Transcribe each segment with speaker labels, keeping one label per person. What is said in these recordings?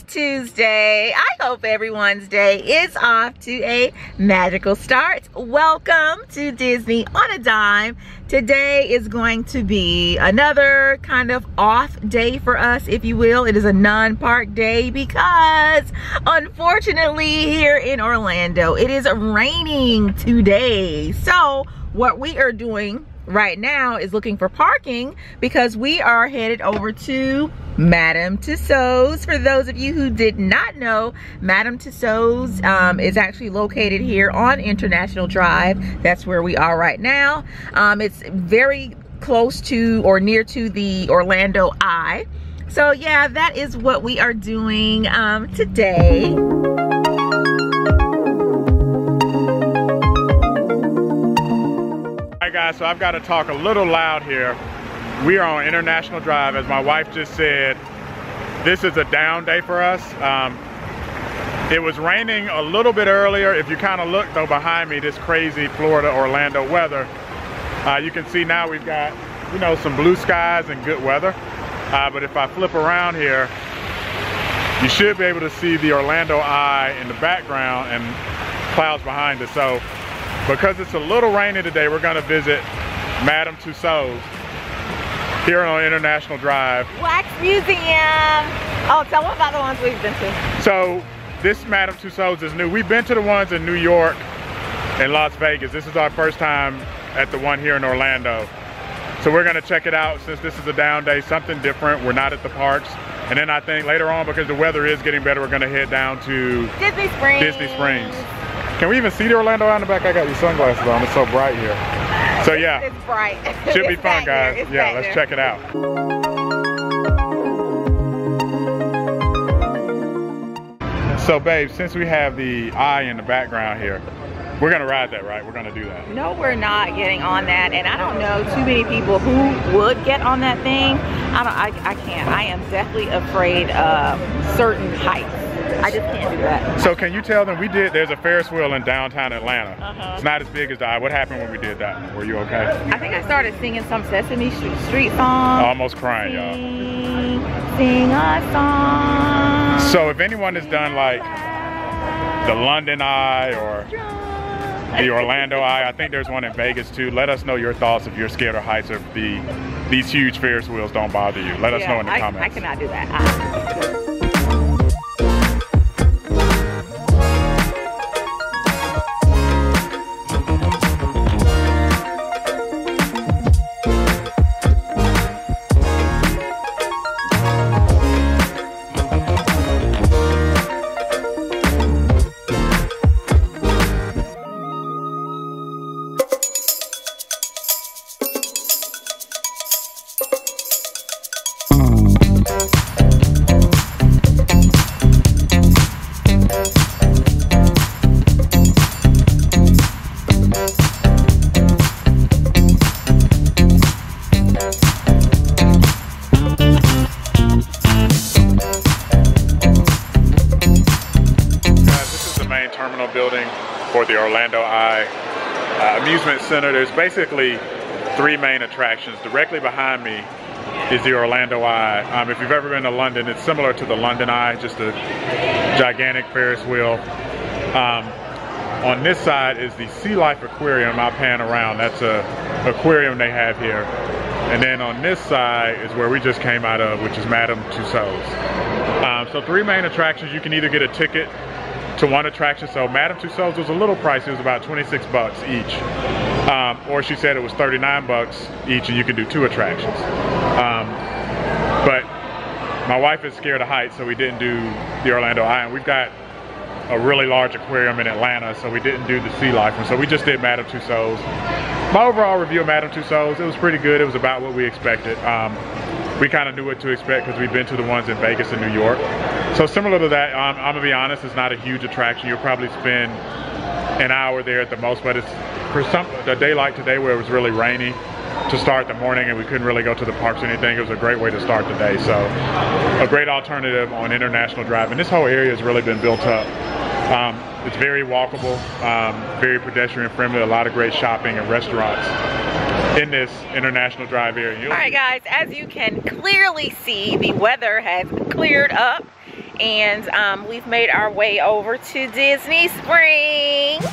Speaker 1: It's Tuesday. I hope everyone's day is off to a magical start. Welcome to Disney on a Dime. Today is going to be another kind of off day for us, if you will. It is a non-park day because unfortunately here in Orlando, it is raining today. So what we are doing right now is looking for parking because we are headed over to Madame Tussauds. For those of you who did not know, Madame Tussauds is actually located here on International Drive. That's where we are right now. It's very close to or near to the Orlando Eye. So yeah, that is what we are doing today.
Speaker 2: Guys, so I've got to talk a little loud here. We are on International Drive. As my wife just said, this is a down day for us. It was raining a little bit earlier. If you kind of look though behind me, this crazy Florida Orlando weather, you can see now we've got, you know, some blue skies and good weather. But if I flip around here, you should be able to see the Orlando Eye in the background and clouds behind us. So because it's a little rainy today, we're going to visit Madame Tussauds here on International Drive.
Speaker 1: Wax Museum. Oh, tell them about the ones we've been to.
Speaker 2: So this Madame Tussauds is new. We've been to the ones in New York and Las Vegas. This is our first time at the one here in Orlando. So we're going to check it out since this is a down day, something different. We're not at the parks. And then I think later on, because the weather is getting better, we're going to head down to
Speaker 1: Disney Springs.
Speaker 2: Can we even see the Orlando Eye in the back? I got these sunglasses on. It's so bright here. So yeah,
Speaker 1: it's bright.
Speaker 2: Should be fun, guys. Yeah, let's check it out. So babe, since we have the eye in the background here, we're gonna ride that, right? We're gonna do that.
Speaker 1: No, we're not getting on that, and I don't know too many people who would get on that thing. I can't. I am definitely afraid of certain heights. I just can't do that.
Speaker 2: So can you tell them there's a Ferris wheel in downtown Atlanta. It's not as big as the Eye. What happened when we did that? Were you okay?
Speaker 1: I think I started singing some Sesame Street song.
Speaker 2: Almost crying, y'all.
Speaker 1: Sing a song.
Speaker 2: So if anyone has done like the London Eye or the Orlando Eye, I think there's one in Vegas too. Let us know your thoughts if you're scared of heights or if these huge Ferris wheels don't bother you. Let us know in the comments.
Speaker 1: I cannot do that.
Speaker 2: Building for the Orlando Eye Amusement Center. There's basically three main attractions. Directly behind me is the Orlando Eye. If you've ever been to London, it's similar to the London Eye, just a gigantic Ferris wheel. On this side is the Sea Life Aquarium. I'll pan around. That's a aquarium they have here. And then on this side is where we just came out of, which is Madame Tussauds. So three main attractions. You can either get a ticket to one attraction. So Madame Tussauds was a little pricey. It was about 26 bucks each. Or she said it was 39 bucks each and you can do two attractions. But my wife is scared of heights, so we didn't do the Orlando Eye. And we've got a really large aquarium in Atlanta, so we didn't do the Sea Life one. So we just did Madame Tussauds. My overall review of Madame Tussauds, it was pretty good. It was about what we expected. We kind of knew what to expect because we've been to the ones in Vegas and New York. So similar to that, I'm gonna be honest, it's not a huge attraction. You'll probably spend an hour there at the most, but it's for a day like today where it was really rainy to start the morning and we couldn't really go to the parks or anything. It was a great way to start the day. So a great alternative on International Drive. And this whole area has really been built up. It's very walkable, very pedestrian friendly, a lot of great shopping and restaurants in this International Drive area.
Speaker 1: All right guys, as you can clearly see, the weather has cleared up and we've made our way over to Disney Springs.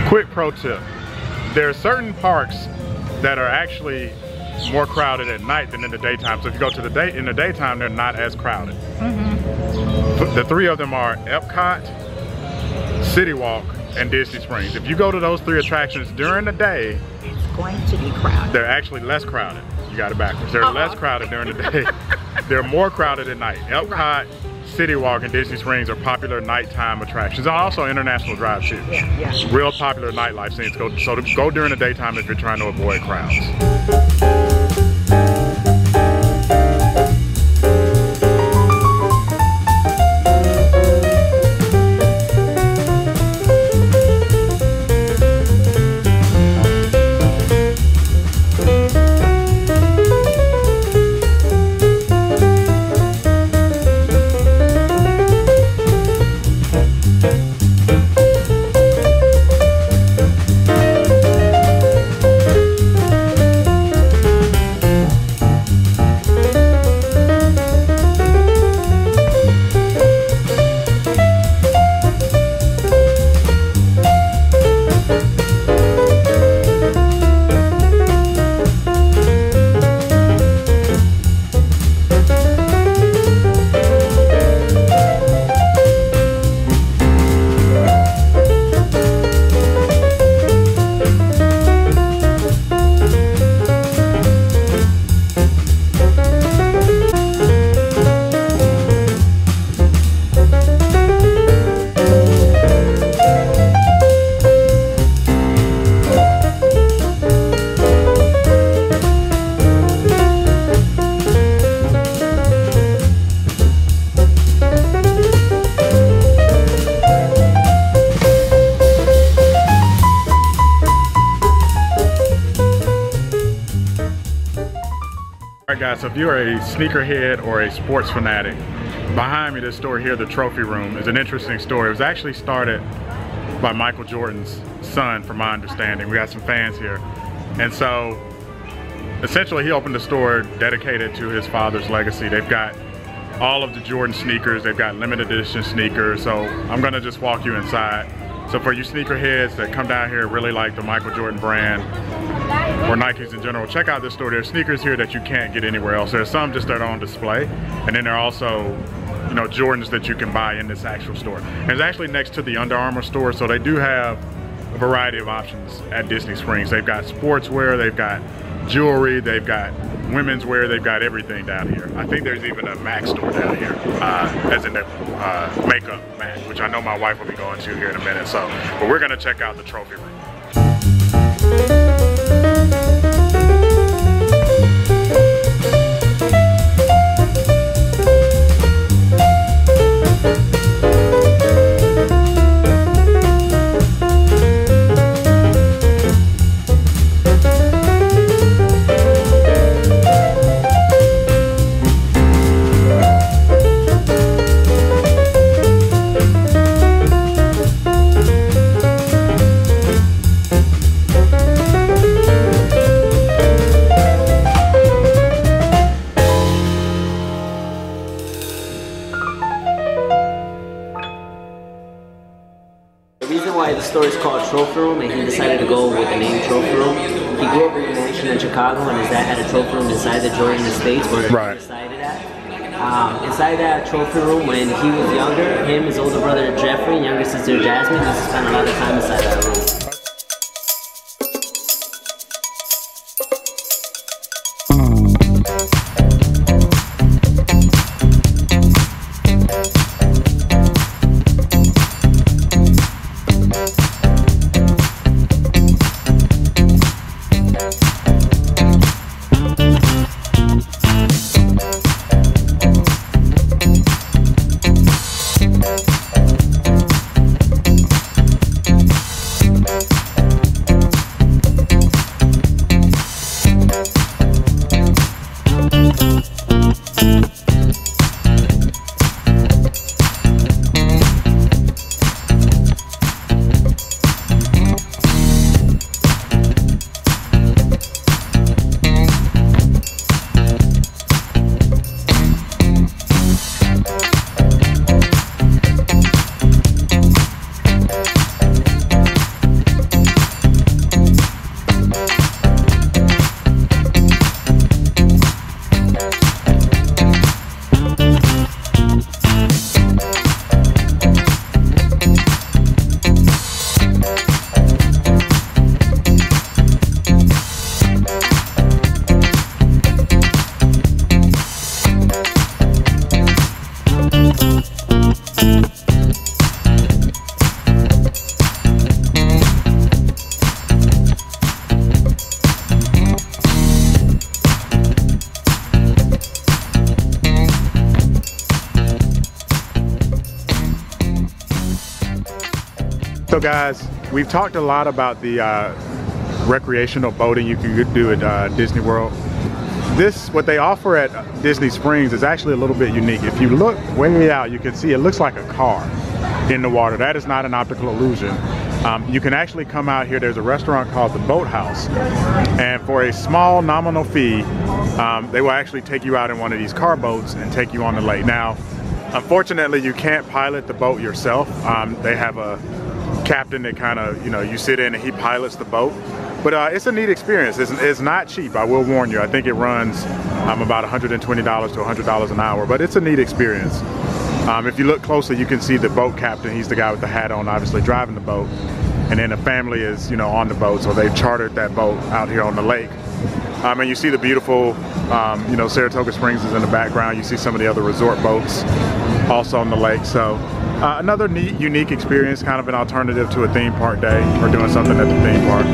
Speaker 2: Quick pro tip. There are certain parks that are actually more crowded at night than in the daytime. So if you go to in the daytime, they're not as crowded. The three of them are Epcot, City Walk, and Disney Springs. If you go to those three attractions during the day,
Speaker 1: It's going to be crowded.
Speaker 2: they're actually less crowded. You got it backwards. They're less crowded during the day. They're more crowded at night. Epcot, City Walk, and Disney Springs are popular nighttime attractions. Also International Drive too.
Speaker 1: Yeah.
Speaker 2: Real popular nightlife scenes. So go during the daytime if you're trying to avoid crowds. Alright guys, so if you're a sneakerhead or a sports fanatic, behind me, this store here, the Trophy Room, is an interesting story. It was actually started by Michael Jordan's son, from my understanding. We got some fans here. And so, essentially he opened a store dedicated to his father's legacy. They've got all of the Jordan sneakers, they've got limited edition sneakers, so I'm gonna just walk you inside. So for you sneakerheads that come down here, really like the Michael Jordan brand, or Nikes in general, check out this store. There's sneakers here that you can't get anywhere else. There's some just that are on display, and then there are also, you know, Jordans that you can buy in this actual store. And it's actually next to the Under Armour store, so they do have a variety of options at Disney Springs. They've got sportswear, they've got jewelry, they've got women's wear, they've got everything down here. I think there's even a MAC store down here, as in the makeup MAC, which I know my wife will be going to here in a minute. So, but we're gonna check out the Trophy Room.
Speaker 3: The reason why the store is called Trophy Room, and he decided to go with the name Trophy Room, he grew up in a mansion in Chicago, and his dad had a trophy room inside the Jordan Estates where he resided at. Inside that trophy room, when he was younger, him, his older brother Jeffrey, and younger sister Jasmine used to spend a lot of time inside that room.
Speaker 2: So guys, we've talked a lot about the recreational boating you can do at Disney World. What they offer at Disney Springs is actually a little bit unique. If you look way out, you can see it looks like a car in the water. That is not an optical illusion. You can actually come out here. There's a restaurant called the Boathouse, and for a small nominal fee, they will actually take you out in one of these car boats and take you on the lake. Now, unfortunately, you can't pilot the boat yourself. They have a captain that kind of, you know, you sit in and he pilots the boat. But it's a neat experience. It's not cheap, I will warn you. I think it runs about $120 to $100 an hour, but it's a neat experience. If you look closely, you can see the boat captain. He's the guy with the hat on, obviously driving the boat. And then the family is, you know, on the boat, so they've chartered that boat out here on the lake. And you see the beautiful, you know, Saratoga Springs is in the background. You see some of the other resort boats also on the lake. So another neat, unique experience, kind of an alternative to a theme park day or doing something at the theme park.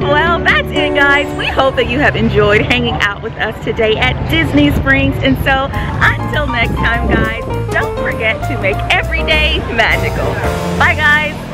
Speaker 1: Well, that's it, guys. We hope that you have enjoyed hanging out with us today at Disney Springs. And so until next time, guys, don't forget to make every day magical. Bye, guys.